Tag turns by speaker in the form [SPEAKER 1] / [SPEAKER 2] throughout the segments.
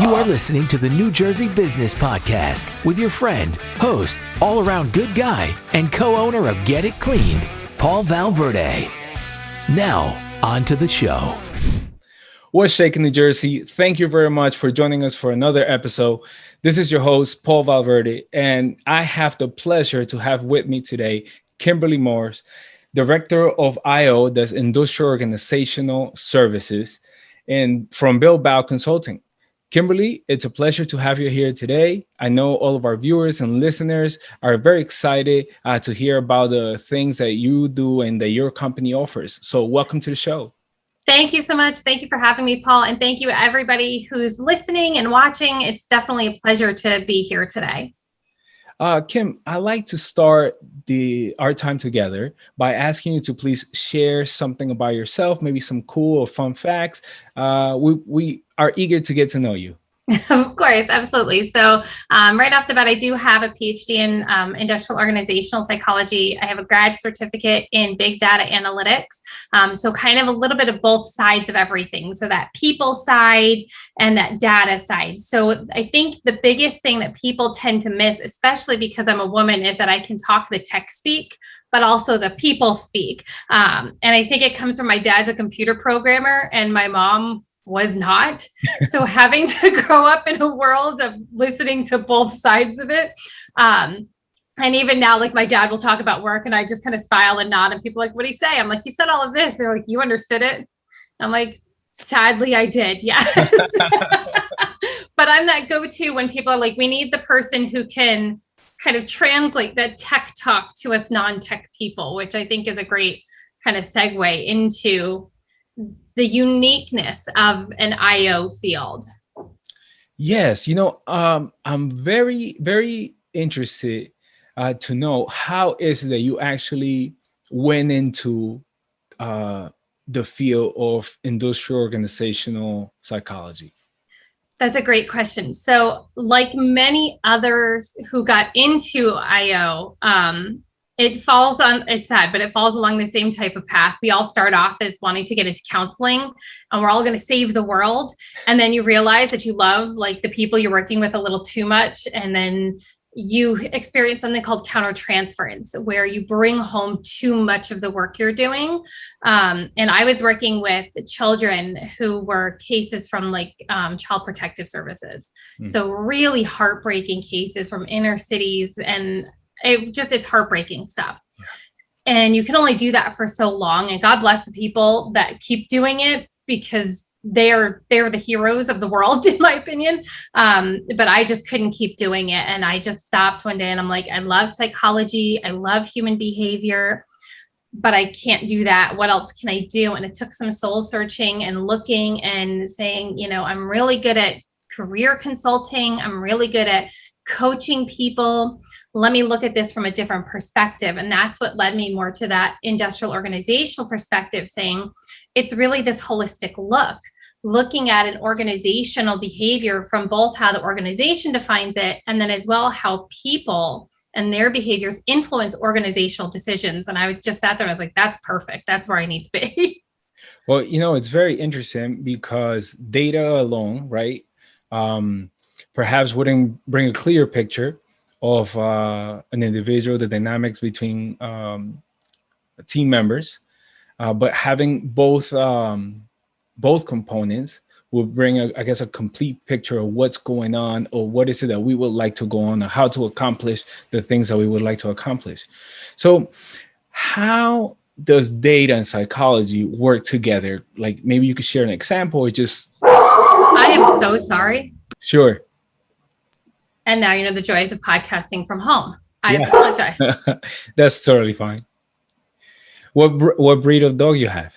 [SPEAKER 1] You are listening to the New Jersey Business Podcast with your friend, host, all-around good guy, and co-owner of Get It Cleaned, Paul Valverde. Now, on to the show.
[SPEAKER 2] What's shaking, New Jersey? Thank you very much for joining us for another episode. This is your host, Paul Valverde, and I have the pleasure to have with me today Kimberly Morse, Director of IO, that's Industrial Organizational Services, and from Bilbao Consulting. Kimberly, it's a pleasure to have you here today. I know all of our viewers and listeners are very excited to hear about the things that you do and that your company offers. So welcome to the show.
[SPEAKER 3] Thank you so much. Thank you for having me, Paul. And thank you everybody who's listening and watching. It's definitely a pleasure to be here today.
[SPEAKER 2] Kim, I like to start our time together by asking you to please share something about yourself, maybe some cool or fun facts. We are eager to get to know you.
[SPEAKER 3] Of course, absolutely. So right off the bat, I do have a PhD in industrial organizational psychology. I have a grad certificate in big data analytics. So kind of a little bit of both sides of everything. So that people side and that data side. So I think the biggest thing that people tend to miss, especially because I'm a woman, is that I can talk the tech speak, but also the people speak. And I think it comes from my dad's a computer programmer and my mom was not. So having to grow up in a world of listening to both sides of it. And even now, like my dad will talk about work and I just kind of smile and nod and people are like, what did he say? I'm like, he said all of this. They're like, you understood it? I'm like, sadly, I did. Yes. But I'm that go-to when people are like, we need the person who can kind of translate that tech talk to us non-tech people, which I think is a great kind of segue into the uniqueness of an IO field.
[SPEAKER 2] Yes, I'm very, very interested to know how is it that you actually went into the field of industrial organizational psychology.
[SPEAKER 3] That's a great question. So like many others who got into IO, it's sad, but it falls along the same type of path. We all start off as wanting to get into counseling and we're all going to save the world. And then you realize that you love like the people you're working with a little too much. And then you experience something called countertransference, where you bring home too much of the work you're doing. And I was working with children who were cases from like Child Protective Services. So really heartbreaking cases from inner cities, and it's heartbreaking stuff. And you can only do that for so long. And God bless the people that keep doing it, because they're the heroes of the world, in my opinion. But I just couldn't keep doing it. And I just stopped one day and I'm like, I love psychology. I love human behavior, but I can't do that. What else can I do? And it took some soul searching and looking and saying, I'm really good at career consulting. I'm really good at coaching people. Let me look at this from a different perspective. And that's what led me more to that industrial organizational perspective, saying it's really this holistic look, looking at an organizational behavior from both how the organization defines it, and then as well how people and their behaviors influence organizational decisions. And I just sat there and I was like, that's perfect. That's where I need to be.
[SPEAKER 2] Well, it's very interesting because data alone, right, perhaps wouldn't bring a clear picture of an individual, the dynamics between team members, but having both components will bring, a complete picture of what's going on, or what is it that we would like to go on, or how to accomplish the things that we would like to accomplish. So how does data and psychology work together? Like maybe you could share an example or just...
[SPEAKER 3] I am so sorry.
[SPEAKER 2] Sure.
[SPEAKER 3] And now you know the joys of podcasting from home. I apologize.
[SPEAKER 2] That's totally fine. What breed of dog you have?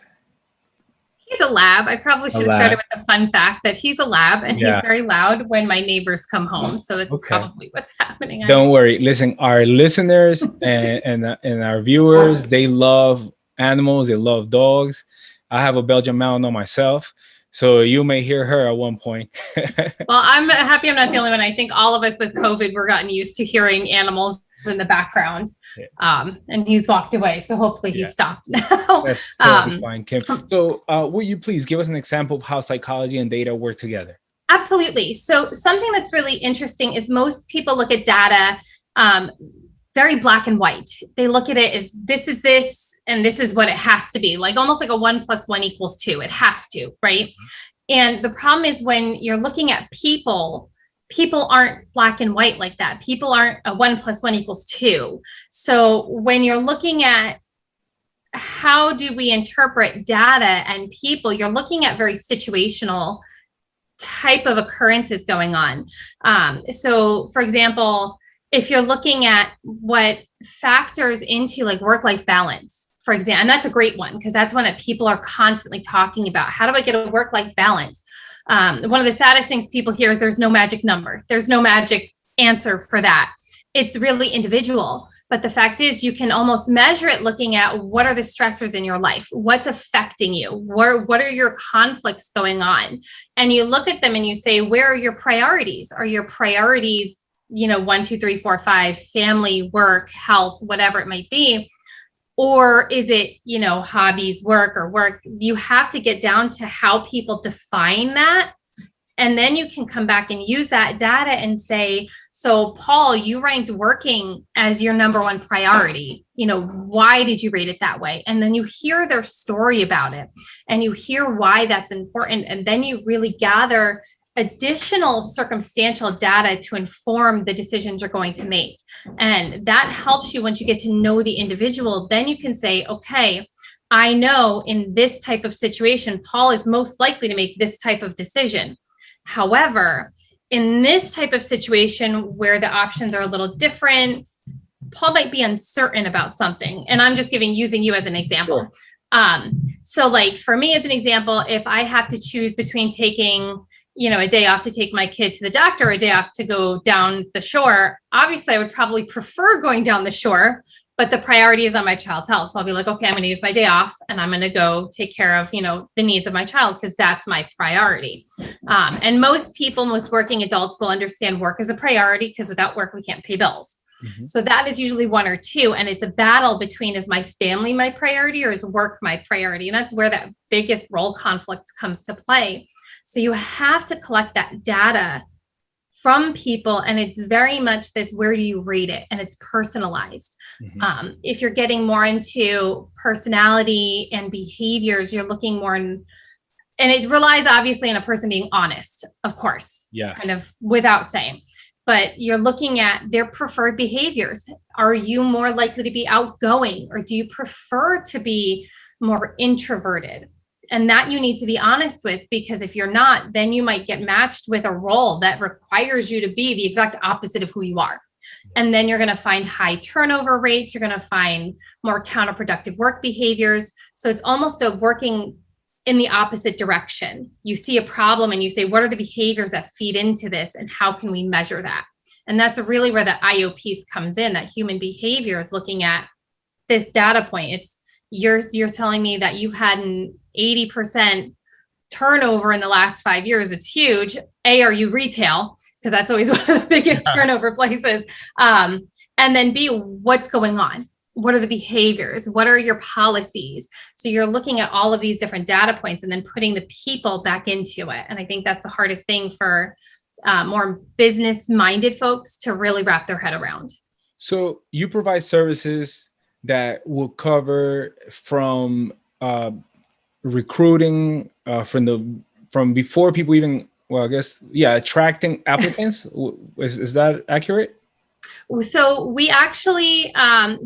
[SPEAKER 3] He's a lab. I probably should have started with the fun fact that he's a lab and he's very loud when my neighbors come home. So that's probably what's happening.
[SPEAKER 2] Don't worry. Listen, our listeners and our viewers, they love animals. They love dogs. I have a Belgian Malinois myself. So you may hear her at one point.
[SPEAKER 3] Well, I'm happy I'm not the only one. I think all of us with COVID, we're gotten used to hearing animals in the background. And he's walked away. So hopefully he stopped now.
[SPEAKER 2] That's totally fine, Kim. So will you please give us an example of how psychology and data work together?
[SPEAKER 3] Absolutely. So something that's really interesting is most people look at data very black and white. They look at it as this is this, and this is what it has to be, like almost like a 1 + 1 = 2. It has to, right? And the problem is when you're looking at people aren't black and white like that. People aren't a 1 + 1 = 2. So when you're looking at how do we interpret data and people, you're looking at very situational type of occurrences going on. So for example, if you're looking at what factors into like work-life balance, for example, and that's a great one because that's one that people are constantly talking about. How do I get a work-life balance? One of the saddest things people hear is there's no magic number. There's no magic answer for that. It's really individual. But the fact is you can almost measure it looking at what are the stressors in your life? What's affecting you? What are your conflicts going on? And you look at them and you say, where are your priorities? Are your priorities, 1, 2, 3, 4, 5, family, work, health, whatever it might be? Or is it, hobbies, work or work? You have to get down to how people define that. And then you can come back and use that data and say, so Paul, you ranked working as your number one priority. Why did you rate it that way? And then you hear their story about it and you hear why that's important. And then you really gather additional circumstantial data to inform the decisions you're going to make. And that helps you once you get to know the individual. Then you can say, okay, I know in this type of situation, Paul is most likely to make this type of decision. However, in this type of situation where the options are a little different, Paul might be uncertain about something. And I'm just using you as an example. Sure. So like for me as an example, if I have to choose between taking, a day off to take my kid to the doctor, or a day off to go down the shore, obviously I would probably prefer going down the shore, but the priority is on my child's health. So I'll be like, okay, I'm going to use my day off and I'm going to go take care of, the needs of my child because that's my priority. And most working adults will understand work as a priority because without work, we can't pay bills. Mm-hmm. So that is usually 1 or 2. And it's a battle between, is my family my priority or is work my priority? And that's where that biggest role conflict comes to play. So you have to collect that data from people, and it's very much this, where do you rate it? And it's personalized. Mm-hmm. If you're getting more into personality and behaviors, you're looking more in, and it relies obviously on a person being honest, of course, kind of without saying, but you're looking at their preferred behaviors. Are you more likely to be outgoing, or do you prefer to be more introverted? And that you need to be honest with, because if you're not, then you might get matched with a role that requires you to be the exact opposite of who you are. And then you're going to find high turnover rates. You're going to find more counterproductive work behaviors. So it's almost a working in the opposite direction. You see a problem and you say, what are the behaviors that feed into this? And how can we measure that? And that's really where the IO piece comes in, that human behavior is looking at this data point. It's you're telling me that you've had an 80% turnover in the last 5 years. It's huge. A, are you retail? Because that's always one of the biggest turnover places. And then B, what's going on? What are the behaviors? What are your policies? So you're looking at all of these different data points and then putting the people back into it. And I think that's the hardest thing for more business-minded folks to really wrap their head around.
[SPEAKER 2] So you provide services that will cover from recruiting, from before people even, attracting applicants. Is that accurate?
[SPEAKER 3] So we actually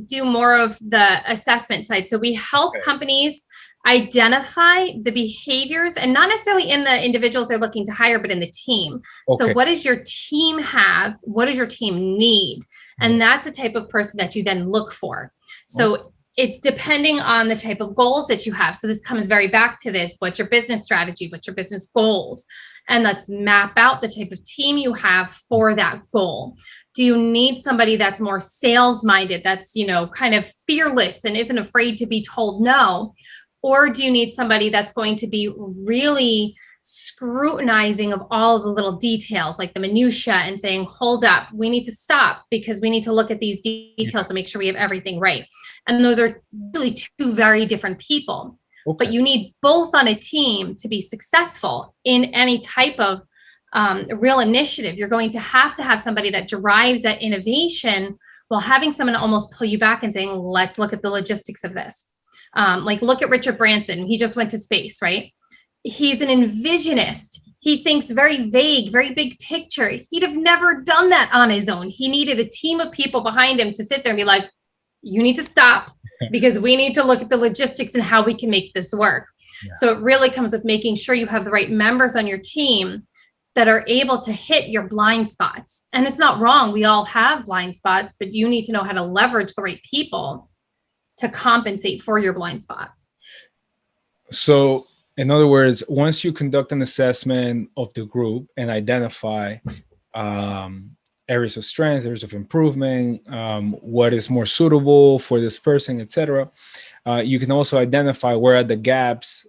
[SPEAKER 3] do more of the assessment side. So we help companies identify the behaviors, and not necessarily in the individuals they're looking to hire, but in the team. Okay. So what does your team have? What does your team need? And that's the type of person that you then look for. So it's depending on the type of goals that you have. So this comes very back to this. What's your business strategy? What's your business goals? And let's map out the type of team you have for that goal. Do you need somebody that's more sales minded, that's, kind of fearless and isn't afraid to be told no? Or do you need somebody that's going to be really scrutinizing of all of the little details, like the minutia, and saying, hold up, we need to stop because we need to look at these details to make sure we have everything right? And those are really 2 very different people. Okay. But you need both on a team to be successful in any type of a real initiative, you're going to have somebody that drives that innovation while having someone almost pull you back and saying, let's look at the logistics of this. Like look at Richard Branson. He just went to space, right? He's an envisionist. He thinks very vague, very big picture. He'd have never done that on his own. He needed a team of people behind him to sit there and be like, you need to stop because we need to look at the logistics and how we can make this work. Yeah. So it really comes with making sure you have the right members on your team that are able to hit your blind spots. And it's not wrong. We all have blind spots, but you need to know how to leverage the right people to compensate for your blind spot.
[SPEAKER 2] So in other words, once you conduct an assessment of the group and identify areas of strength, areas of improvement, what is more suitable for this person, etc., you can also identify where are the gaps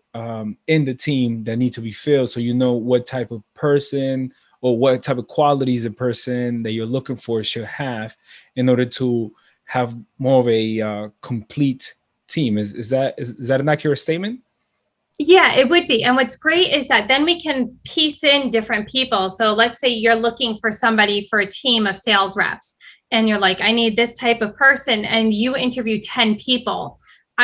[SPEAKER 2] in the team that need to be filled, so you know what type of person or what type of qualities a person that you're looking for should have in order to have more of a complete team. Is that an accurate statement?
[SPEAKER 3] Yeah, it would be. And what's great is that then we can piece in different people. So let's say you're looking for somebody for a team of sales reps and you're like, I need this type of person, and you interview 10 people.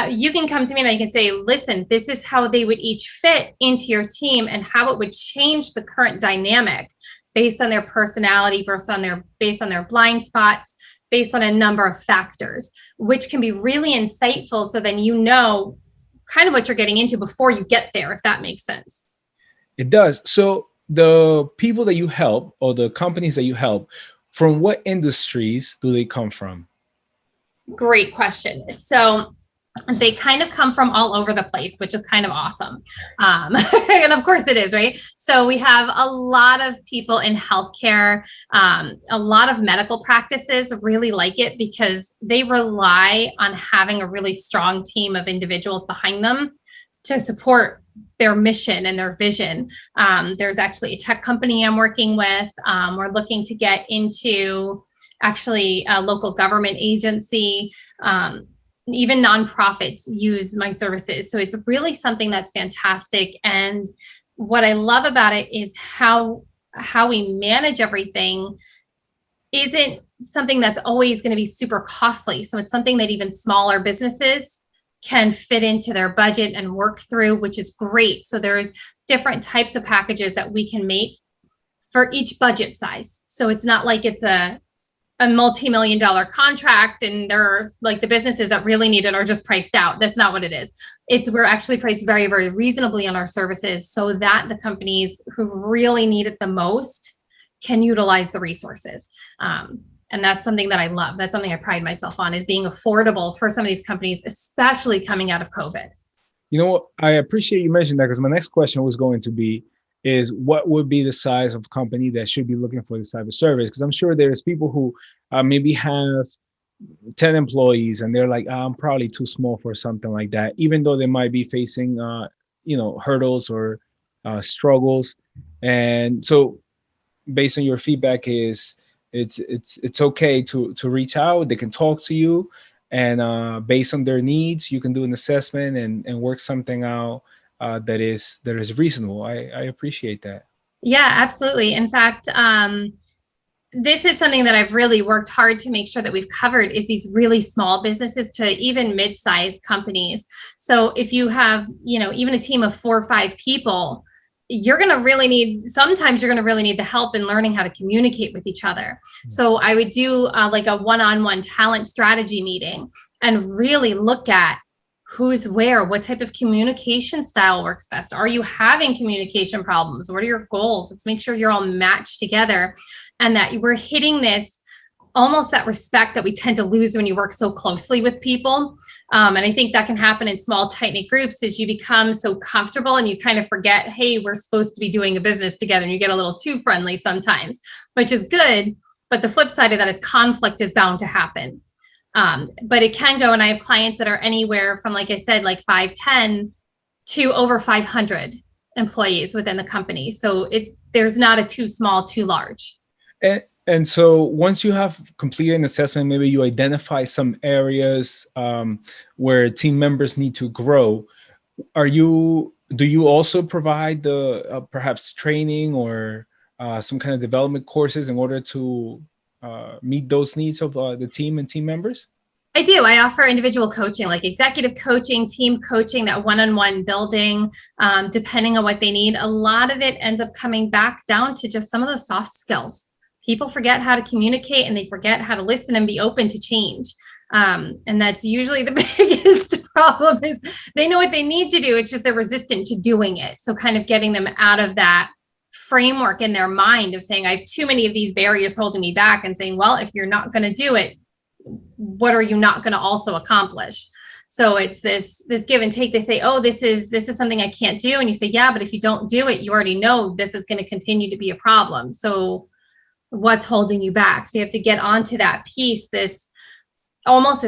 [SPEAKER 3] You can come to me and I can say, listen, this is how they would each fit into your team and how it would change the current dynamic based on their personality, based on their blind spots, based on a number of factors, which can be really insightful. So then you know kind of what you're getting into before you get there, if that makes sense.
[SPEAKER 2] It does. So the people that you help or the companies that you help, from what industries do they come from?
[SPEAKER 3] Great question. So they kind of come from all over the place, which is kind of awesome. And of course it is, right? So we have a lot of people in healthcare, a lot of medical practices really like it because they rely on having a really strong team of individuals behind them to support their mission and their vision. There's actually a tech company I'm working with. We're looking to get into actually a local government agency. Even nonprofits use my services. So it's really something that's fantastic. And what I love about it is how we manage everything isn't something that's always going to be super costly. So it's something that even smaller businesses can fit into their budget and work through, which is great. So there's different types of packages that we can make for each budget size. So it's not like it's a multi-million-dollar contract and there are like the businesses that really need it are just priced out. That's not what it is. We're actually priced very, very reasonably on our services so that the companies who really need it the most can utilize the resources. And that's something that I love. That's something I pride myself on, is being affordable for some of these companies, especially coming out of COVID.
[SPEAKER 2] You know what? I appreciate you mentioned that, because my next question was going to be, is what would be the size of company that should be looking for this type of service? Because I'm sure there's people who maybe have 10 employees and they're like, I'm probably too small for something like that, even though they might be facing, hurdles or struggles. And so based on your feedback is it's okay to reach out. They can talk to you, and based on their needs, you can do an assessment and work something out that is reasonable. I appreciate that.
[SPEAKER 3] Yeah, absolutely. In fact, this is something that I've really worked hard to make sure that we've covered, is these really small businesses to even mid-sized companies. So if you have, even a team of 4 or 5 people, sometimes you're going to really need the help in learning how to communicate with each other. So I would do like a one-on-one talent strategy meeting and really look at who's where, what type of communication style works best. Are you having communication problems? What are your goals? Let's make sure you're all matched together and that we're hitting this, almost that respect that we tend to lose when you work so closely with people. And I think that can happen in small, tight-knit groups as you become so comfortable and you kind of forget, hey, we're supposed to be doing a business together, and you get a little too friendly sometimes, which is good. But the flip side of that is conflict is bound to happen. But it can go, and I have clients that are anywhere from, like I said, like 5-10 to over 500 employees within the company. So there's not a too small, too large.
[SPEAKER 2] And so once you have completed an assessment, maybe you identify some areas where team members need to grow. Do you also provide the perhaps training or some kind of development courses in order to meet those needs of the team and team members?
[SPEAKER 3] I do. I offer individual coaching, like executive coaching, team coaching, that one-on-one building, depending on what they need. A lot of it ends up coming back down to just some of those soft skills. People forget how to communicate and they forget how to listen and be open to change. And that's usually the biggest problem is they know what they need to do. It's just they're resistant to doing it. So kind of getting them out of that framework in their mind of saying, I have too many of these barriers holding me back, and saying, well, if you're not going to do it, what are you not going to also accomplish? So it's this give and take. They say, oh, this is something I can't do. And you say, yeah, but if you don't do it, you already know this is going to continue to be a problem. So what's holding you back? So you have to get onto that piece, this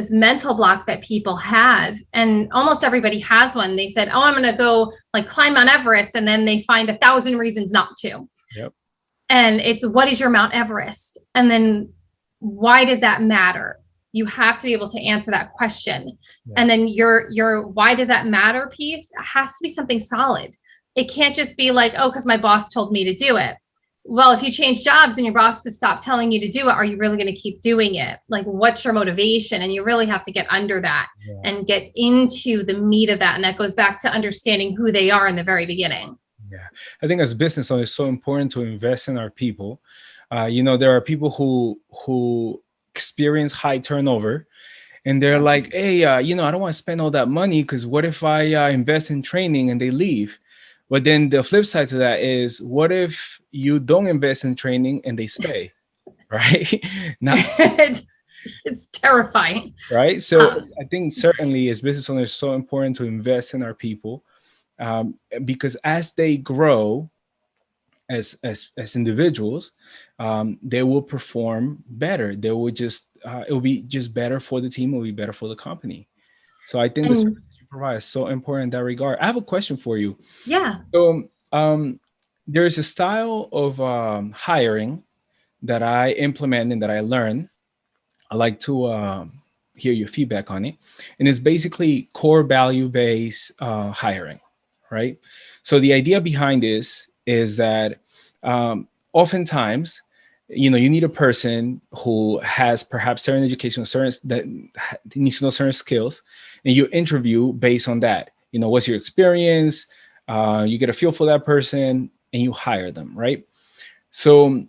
[SPEAKER 3] mental block that people have. And almost everybody has one. They said, oh, I'm going to go like climb Mount Everest. And then they find 1,000 reasons not to.
[SPEAKER 2] Yep. And
[SPEAKER 3] it's, what is your Mount Everest? And then why does that matter? You have to be able to answer that question. Yeah. And then your why does that matter piece has to be something solid. It can't just be like, oh, because my boss told me to do it. Well, if you change jobs and your boss has stopped telling you to do it, are you really going to keep doing it? Like, what's your motivation? And you really have to get under that and get into the meat of that. And that goes back to understanding who they are in the very beginning.
[SPEAKER 2] Yeah. I think as business owners, it's so important to invest in our people. There are people who experience high turnover, and they're like, hey, I don't want to spend all that money because what if I invest in training and they leave? But then the flip side to that is, what if you don't invest in training and they stay, right?
[SPEAKER 3] It's terrifying.
[SPEAKER 2] Right. So I think certainly as business owners, it's so important to invest in our people because as they grow, as individuals, they will perform better. They will just it will be just better for the team. It will be better for the company. So I think the services you provide is so important in that regard. I have a question for you.
[SPEAKER 3] Yeah.
[SPEAKER 2] So there is a style of hiring that I implement and that I learned. I like to hear your feedback on it. And it's basically core value-based hiring, right? So the idea behind this is that oftentimes, you need a person who has perhaps certain education, that needs to know certain skills, and you interview based on that. What's your experience? You get a feel for that person, and you hire them, right? So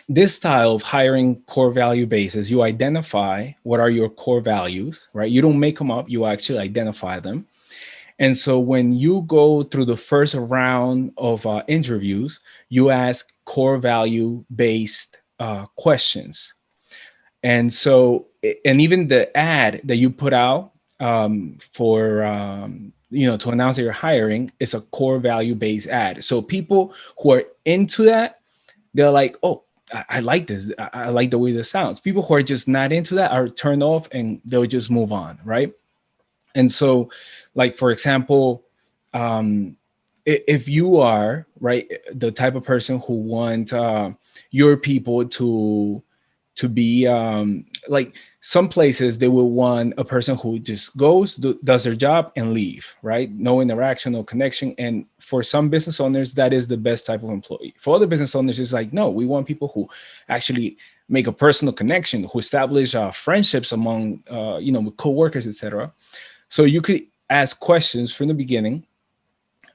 [SPEAKER 2] this style of hiring core value basis, you identify what are your core values, right? You don't make them up, you actually identify them. And so when you go through the first round of interviews, you ask core value based questions. And so, and even the ad that you put out for, to announce that you're hiring is a core value based ad. So people who are into that, they're like, oh, I like this. I like the way this sounds. People who are just not into that are turned off and they'll just move on, right? And so, like, for example, if you are, right, the type of person who want your people to be like, some places they will want a person who just goes, does their job and leave, right? No interaction, no connection. And for some business owners, that is the best type of employee. For other business owners, it's like, no, we want people who actually make a personal connection, who establish friendships among, with coworkers, etc. So you could ask questions from the beginning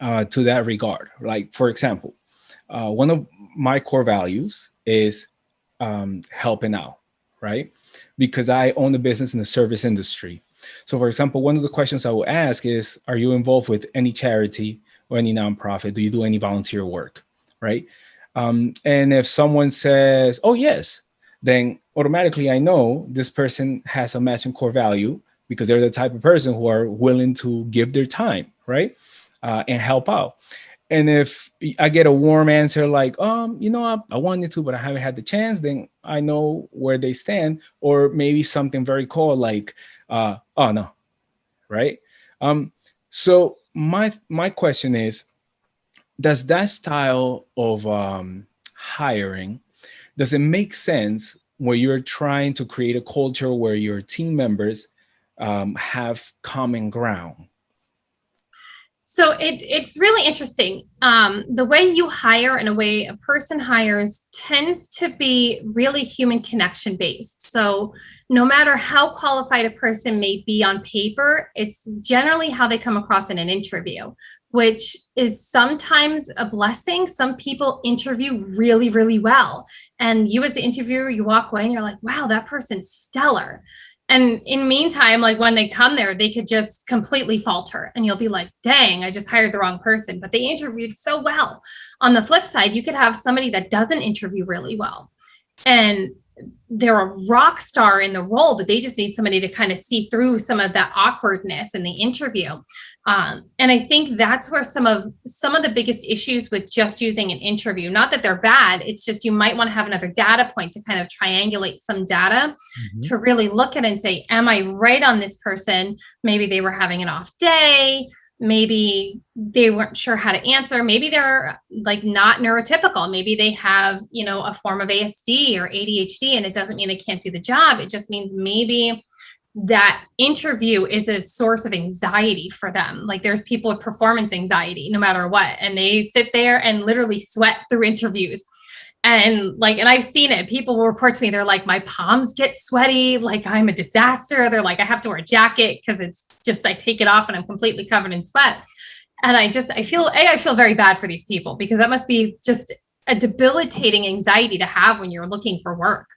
[SPEAKER 2] to that regard. Like, for example, one of my core values is helping out, right? Because I own a business in the service industry. So, for example, one of the questions I will ask is, are you involved with any charity or any nonprofit? Do you do any volunteer work, right? And if someone says, oh, yes, then automatically I know this person has a matching core value, because they're the type of person who are willing to give their time, right? And help out. And if I get a warm answer like, I wanted to, but I haven't had the chance, then I know where they stand. Or maybe something very cool like, oh no, right? So my question is, does that style of hiring, does it make sense where you're trying to create a culture where your team members have common ground?
[SPEAKER 3] So it's really interesting. The way you hire and the way a person hires tends to be really human connection based. So no matter how qualified a person may be on paper, it's generally how they come across in an interview, which is sometimes a blessing. Some people interview really, really well. And you as the interviewer, you walk away and you're like, wow, that person's stellar. And in the meantime, like when they come there, they could just completely falter and you'll be like, dang, I just hired the wrong person, but they interviewed so well. On the flip side, you could have somebody that doesn't interview really well and they're a rock star in the role, but they just need somebody to kind of see through some of that awkwardness in the interview. And I think that's where some of the biggest issues with just using an interview, not that they're bad, it's just you might want to have another data point to kind of triangulate some data to really look at it and say, am I right on this person? Maybe they were having an off day. Maybe they weren't sure how to answer. Maybe they're like not neurotypical. Maybe they have, a form of ASD or ADHD, and it doesn't mean they can't do the job. It just means maybe that interview is a source of anxiety for them. Like there's people with performance anxiety, no matter what, and they sit there and literally sweat through interviews. And I've seen it. People will report to me, they're like, my palms get sweaty. Like I'm a disaster. They're like, I have to wear a jacket because it's just, I take it off and I'm completely covered in sweat. And I feel very bad for these people because that must be just a debilitating anxiety to have when you're looking for work.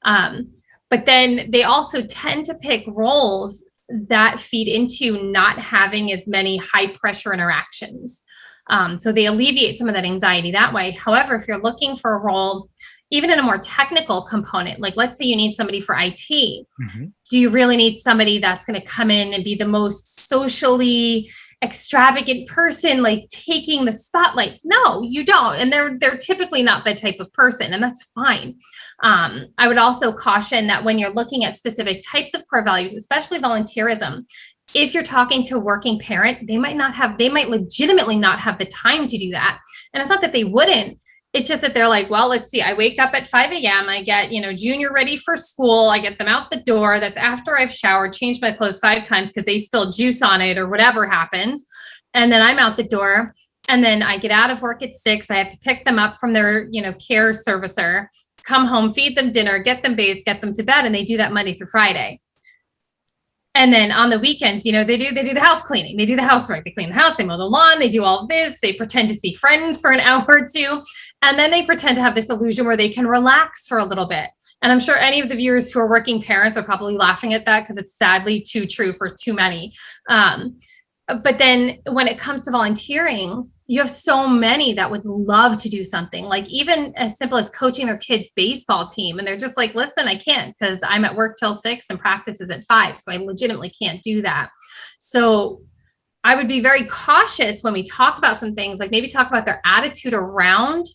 [SPEAKER 3] But then they also tend to pick roles that feed into not having as many high pressure interactions. So they alleviate some of that anxiety that way. However, if you're looking for a role, even in a more technical component, like let's say you need somebody for IT, do you really need somebody that's going to come in and be the most socially extravagant person, like taking the spotlight? No, you don't. And they're typically not that type of person, and that's fine. I would also caution that when you're looking at specific types of core values, especially volunteerism, if you're talking to a working parent, they might legitimately not have the time to do that. And it's not that they wouldn't, it's just that they're like, well, let's see, I wake up at 5 a.m. I get, Junior ready for school. I get them out the door. That's after I've showered, changed my clothes 5 times because they spilled juice on it or whatever happens. And then I'm out the door. And then I get out of work at 6. I have to pick them up from their, care servicer, come home, feed them dinner, get them bathed, get them to bed. And they do that Monday through Friday. And then on the weekends, they do the house cleaning, they do the housework, they clean the house, they mow the lawn, they do all of this, they pretend to see friends for an hour or two. And then they pretend to have this illusion where they can relax for a little bit. And I'm sure any of the viewers who are working parents are probably laughing at that because it's sadly too true for too many. But then when it comes to volunteering, you have so many that would love to do something like even as simple as coaching their kids' baseball team. And they're just like, listen, I can't because I'm at work till 6 and practice is at 5. So I legitimately can't do that. So I would be very cautious when we talk about some things, like maybe talk about their attitude around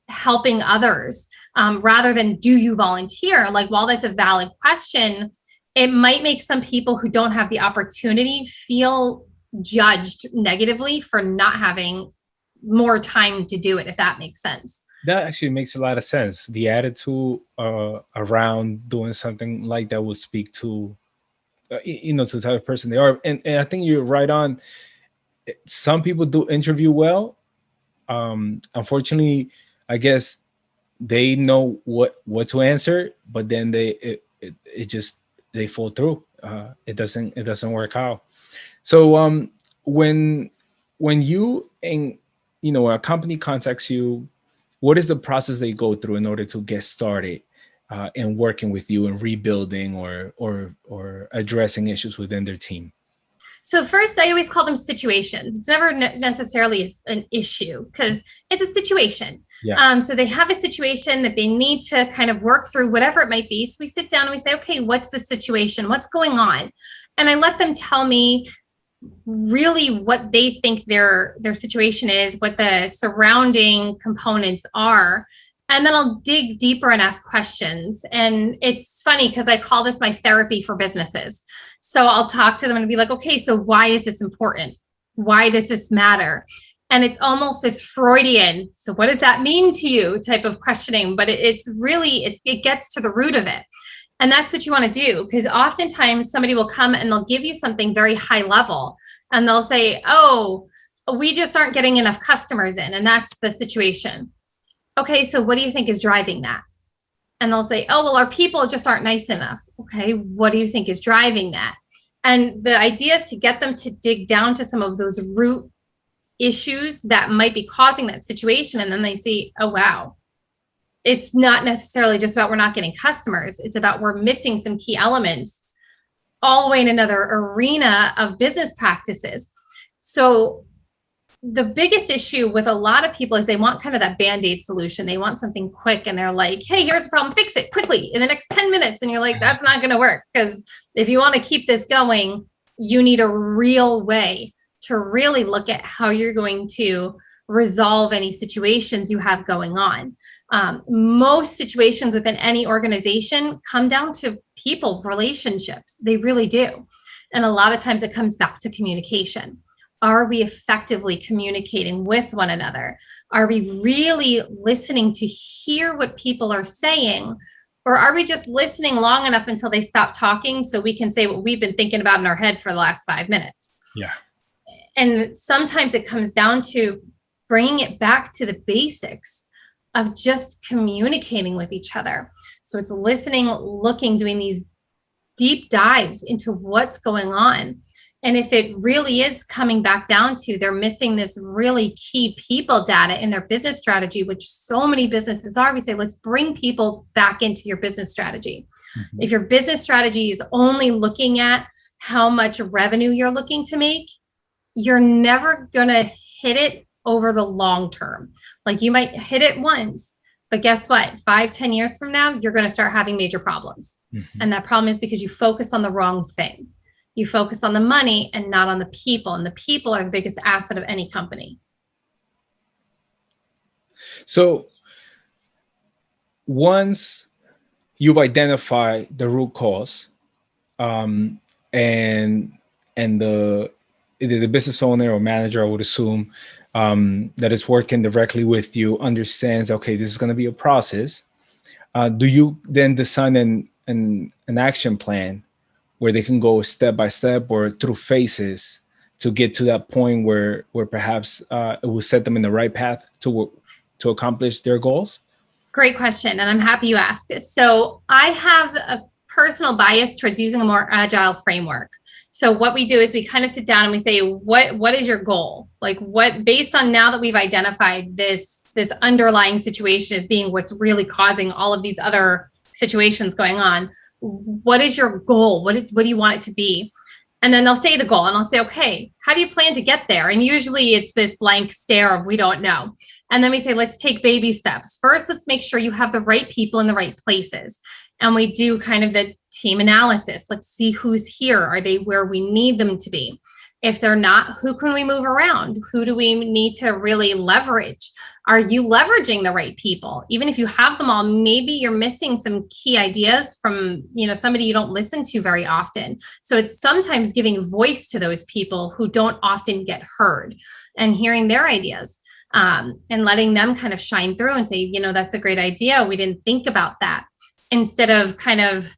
[SPEAKER 3] helping others rather than do you volunteer? Like, while that's a valid question, it might make some people who don't have the opportunity feel judged negatively for not having more time to do it, if that makes sense.
[SPEAKER 2] That actually makes a lot of sense. The attitude around doing something like that would speak to, to the type of person they are. And I think you're right on. Some people do interview well. Unfortunately, I guess they know what to answer, but then they fall through. It doesn't work out. So when you and a company contacts you, what is the process they go through in order to get started in working with you and rebuilding or addressing issues within their team?
[SPEAKER 3] So first, I always call them situations. It's never necessarily an issue because it's a situation.
[SPEAKER 2] Yeah.
[SPEAKER 3] So they have a situation that they need to kind of work through, whatever it might be. So we sit down and we say, okay, what's the situation? What's going on? And I let them tell me really what they think their situation is, what the surrounding components are. And then I'll dig deeper and ask questions. And it's funny because I call this my therapy for businesses. So I'll talk to them and be like, okay, so why is this important? Why does this matter? And it's almost this Freudian, so what does that mean to you type of questioning, but it's really, it gets to the root of it. And that's what you want to do, because oftentimes somebody will come and they'll give you something very high level and they'll say, oh, we just aren't getting enough customers in, and that's the situation. Okay, so what do you think is driving that? And they'll say, oh, well, our people just aren't nice enough. Okay, what do you think is driving that? And the idea is to get them to dig down to some of those root issues that might be causing that situation. And then they see, oh, wow, it's not necessarily just about we're not getting customers. It's about we're missing some key elements all the way in another arena of business practices. So the biggest issue with a lot of people is they want kind of that Band-Aid solution. They want something quick, and they're like, hey, here's the problem, fix it quickly in the next 10 minutes. And you're like, that's not going to work, because if you want to keep this going, you need a real way to really look at how you're going to resolve any situations you have going on. Most situations within any organization come down to people, relationships. They really do. And a lot of times it comes back to communication. Are we effectively communicating with one another? Are we really listening to hear what people are saying? Or are we just listening long enough until they stop talking so we can say what we've been thinking about in our head for the last 5 minutes?
[SPEAKER 2] Yeah.
[SPEAKER 3] And sometimes it comes down to bringing it back to the basics of just communicating with each other. So it's listening, looking, doing these deep dives into what's going on. And if it really is coming back down to they're missing this really key people data in their business strategy, which so many businesses are, we say, let's bring people back into your business strategy. Mm-hmm. If your business strategy is only looking at how much revenue you're looking to make, you're never going to hit it over the long term. Like you might hit it once, but guess what? 5-10 years from now, you're going to start having major problems. Mm-hmm. And that problem is because you focus on the wrong thing. You focus on the money and not on the people. And the people are the biggest asset of any company.
[SPEAKER 2] So once you've identified the root cause, and the business owner or manager, I would assume, that is working directly with you understands, okay, this is going to be a process. Do you then design an action plan where they can go step by step or through phases to get to that point where perhaps it will set them in the right path to accomplish their goals?
[SPEAKER 3] Great question. And I'm happy you asked it. So I have a personal bias towards using a more agile framework. So what we do is we kind of sit down and we say, what is your goal? Like what, based on now that we've identified this underlying situation as being what's really causing all of these other situations going on, what is your goal? What do you want it to be? And then they'll say the goal and I'll say, okay, how do you plan to get there? And usually it's this blank stare of we don't know. And then we say, let's take baby steps. First, let's make sure you have the right people in the right places. And we do kind of the team analysis. Let's see who's here. Are they where we need them to be? If they're not, who can we move around? Who do we need to really leverage? Are you leveraging the right people? Even if you have them all, maybe you're missing some key ideas from, somebody you don't listen to very often. So it's sometimes giving voice to those people who don't often get heard and hearing their ideas, and letting them kind of shine through and say, that's a great idea. We didn't think about that. Instead of kind of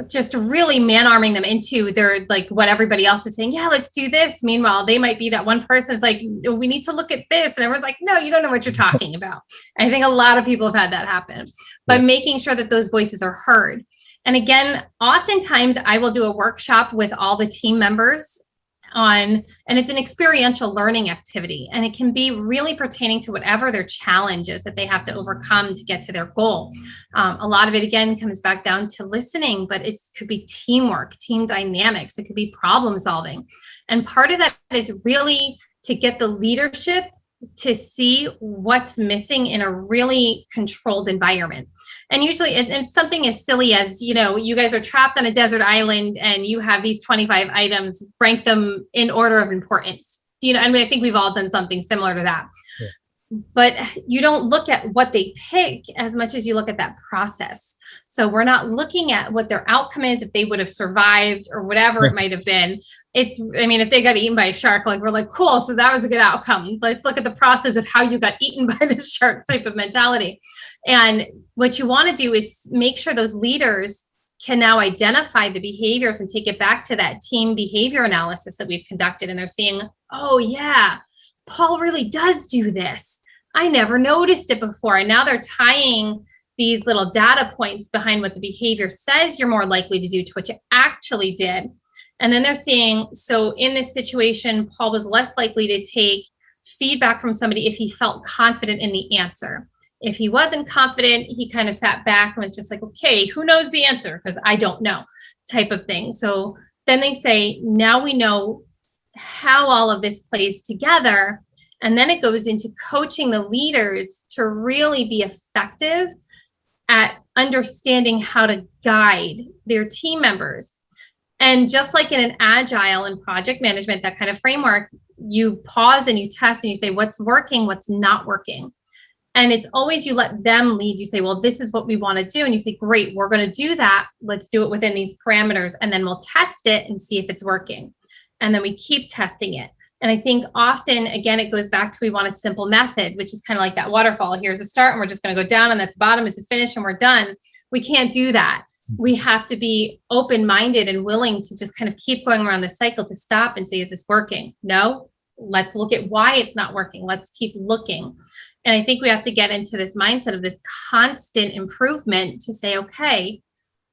[SPEAKER 3] just really man-arming them into their, like, what everybody else is saying, yeah, let's do this. Meanwhile, they might be that one person that's like, we need to look at this. And everyone's like, no, you don't know what you're talking about. I think a lot of people have had that happen, but making sure that those voices are heard. And again, oftentimes I will do a workshop with all the team members and it's an experiential learning activity, and it can be really pertaining to whatever their challenge is that they have to overcome to get to their goal. A lot of it, again, comes back down to listening, but it could be teamwork, team dynamics. It could be problem solving. And part of that is really to get the leadership to see what's missing in a really controlled environment. And usually it's something as silly as, you guys are trapped on a desert island and you have these 25 items, rank them in order of importance. I think we've all done something similar to that. Yeah. But you don't look at what they pick as much as you look at that process. So we're not looking at what their outcome is, if they would have survived or whatever it might have been. If they got eaten by a shark, we're like, cool, so that was a good outcome. Let's look at the process of how you got eaten by the shark type of mentality. And what you want to do is make sure those leaders can now identify the behaviors and take it back to that team behavior analysis that we've conducted. And they're seeing, oh yeah, Paul really does do this. I never noticed it before. And now they're tying these little data points behind what the behavior says you're more likely to do to what you actually did. And then they're seeing, so in this situation, Paul was less likely to take feedback from somebody if he felt confident in the answer. If he wasn't confident, he kind of sat back and was just like, okay, who knows the answer? Because I don't know, type of thing. So then they say, now we know how all of this plays together. And then it goes into coaching the leaders to really be effective at understanding how to guide their team members. And just like in an agile and project management, that kind of framework, you pause and you test and you say, what's working, what's not working. And it's always you let them lead. You say, well, this is what we want to do. And you say, great, we're going to do that. Let's do it within these parameters. And then we'll test it and see if it's working. And then we keep testing it. And I think often, again, it goes back to we want a simple method, which is kind of like that waterfall. Here's a start and we're just going to go down, and at the bottom is a finish and we're done. We can't do that. We have to be open-minded and willing to just kind of keep going around the cycle to stop and say, is this working? No, let's look at why it's not working. Let's keep looking. And I think we have to get into this mindset of this constant improvement to say, okay,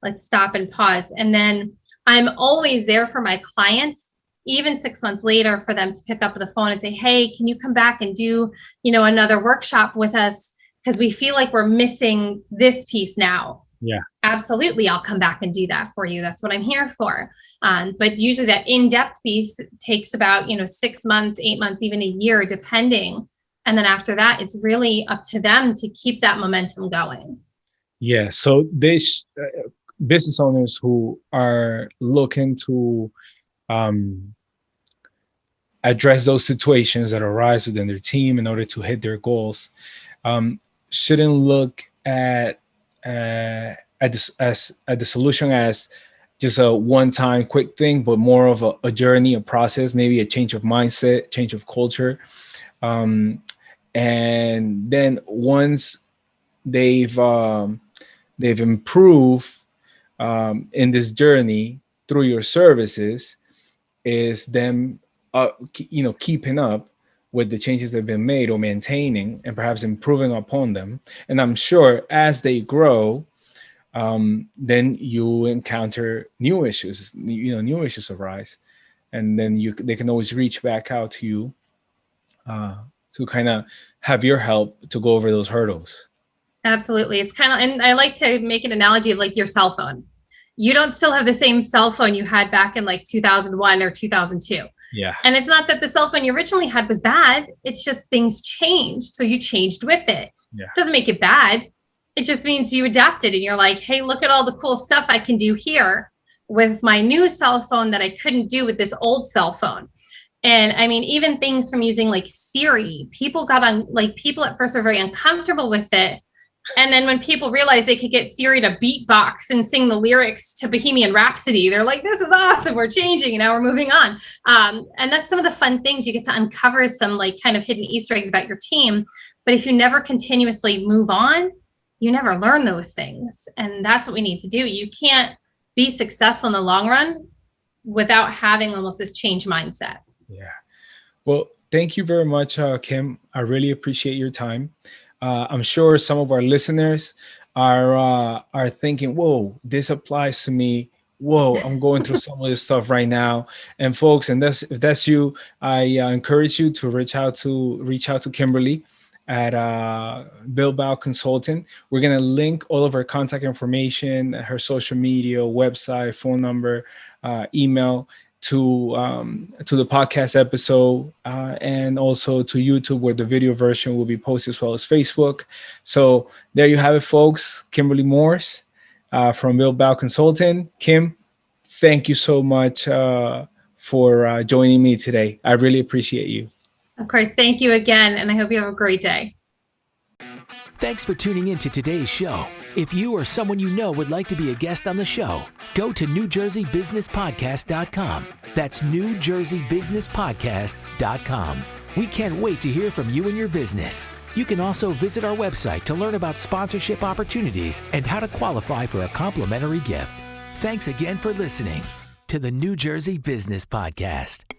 [SPEAKER 3] let's stop and pause. And then I'm always there for my clients, even 6 months later, for them to pick up the phone and say, hey, can you come back and do, another workshop with us? Because we feel like we're missing this piece now.
[SPEAKER 2] Yeah,
[SPEAKER 3] absolutely. I'll come back and do that for you. That's what I'm here for. But usually that in-depth piece takes about, 6 months, 8 months, even a year, depending. And then after that, it's really up to them to keep that momentum going.
[SPEAKER 2] Yeah. So these business owners who are looking to address those situations that arise within their team in order to hit their goals shouldn't look at the solution as just a one-time quick thing, but more of a journey, a process, maybe a change of mindset, change of culture. And then once they've improved in this journey through your services, is them keeping up with the changes that have been made or maintaining and perhaps improving upon them. And I'm sure as they grow, then you encounter new issues, new issues arise. And then they can always reach back out to you to kind of have your help to go over those hurdles.
[SPEAKER 3] Absolutely. It's kind of, and I like to make an analogy of like your cell phone. You don't still have the same cell phone you had back in like 2001 or 2002.
[SPEAKER 2] Yeah.
[SPEAKER 3] And it's not that the cell phone you originally had was bad. It's just things changed. So you changed with it.
[SPEAKER 2] Yeah.
[SPEAKER 3] It doesn't make it bad. It just means you adapted and you're like, hey, look at all the cool stuff I can do here with my new cell phone that I couldn't do with this old cell phone. And I mean, even things from using like Siri, people at first were very uncomfortable with it. And then when people realized they could get Siri to beatbox and sing the lyrics to Bohemian Rhapsody, they're like, this is awesome. We're changing and now we're moving on. And that's some of the fun things. You get to uncover some like kind of hidden Easter eggs about your team. But if you never continuously move on, you never learn those things. And that's what we need to do. You can't be successful in the long run without having almost this change mindset.
[SPEAKER 2] Yeah. Well, thank you very much, Kim. I really appreciate your time. I'm sure some of our listeners are thinking, whoa, this applies to me. Whoa, I'm going through some of this stuff right now. And folks, if that's you, I encourage you to reach out to Kimberly at Bilbao Consulting. We're going to link all of her contact information, her social media, website, phone number, email to the podcast episode and also to YouTube, where the video version will be posted, as well as Facebook. So there you have it, folks. Kimberly Morse from Bilbao Consulting. Kim, thank you so much for joining me today. I really appreciate you.
[SPEAKER 3] Of course. Thank you again. And I hope you have a great day.
[SPEAKER 1] Thanks for tuning in to today's show. If you or someone you know would like to be a guest on the show, go to NewJerseyBusinessPodcast.com. That's NewJerseyBusinessPodcast.com. We can't wait to hear from you and your business. You can also visit our website to learn about sponsorship opportunities and how to qualify for a complimentary gift. Thanks again for listening to the New Jersey Business Podcast.